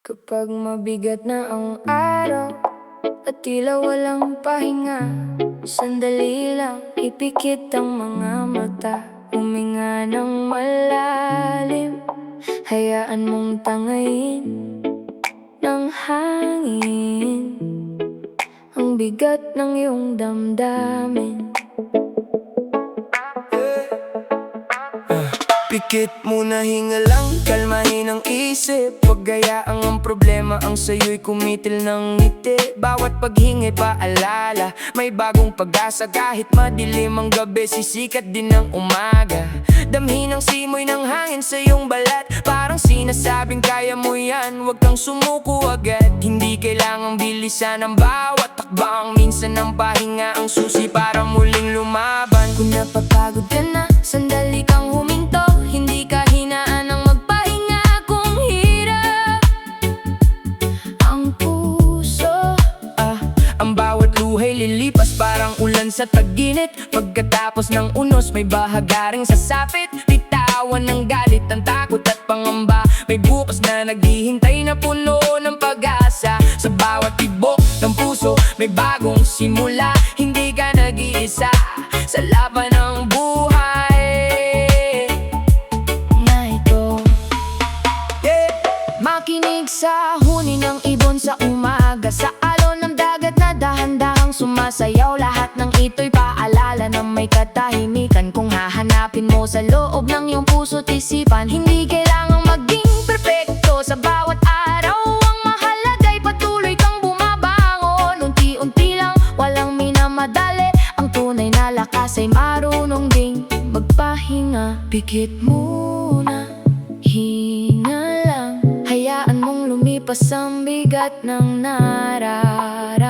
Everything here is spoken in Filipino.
Kapag mabigat na ang araw at tila walang pahinga, sandali lang, ipikit ang mga mata. Huminga ng malalim, hayaan mong tangayin ng hangin ang bigat ng iyong damdamin. Pikit muna, hinga lang, kalmahin ang isip. Huwag gayaang ang problema ang sayo'y kumitil ng ngiti. Bawat paghingi paalala, may bagong pag-asa. Kahit madilim ang gabi, sisikat din ang umaga. Damhin ang simoy ng hangin sa iyong balat, parang sinasabing kaya mo yan. Huwag kang sumuko agad, hindi kailangang bilisan ang bawat takbang. Minsan ang pahinga ang susi para muling lumaban. Kung napapagod ka na, sandali kang huminto. Hindi ka hinaan ang magpahinga kung hirap ang puso. Ang bawat luhay lilipas parang ulan sa tag-init. Pagkatapos ng unos may bahagaring sasapit. Bitawan ng galit, ang takot at pangamba. May bukas na naghihintay na puno ng pag-asa. Sa bawat tibok ng puso may bagong simula. Hindi ka nag-iisa sa laban ng buhay Na ito, makinig sa huni ng ibon sa umaga. Sa alon ng dagat na dahan-dahang sumasayaw. Lahat ng ito'y paalala na may katahimikan. Kung hahanapin mo sa loob ng iyong puso't isipan, hindi kailangang maging perpekto sa bawat araw. Ang mahalaga'y patuloy kang bumabangon. Unti-unti lang, walang minamadali. Ang tunay na lakas ay marunong ding magpahinga. Pikit muna, hinga lang, hayaan mong lumipas ang bigat ng nararanasan.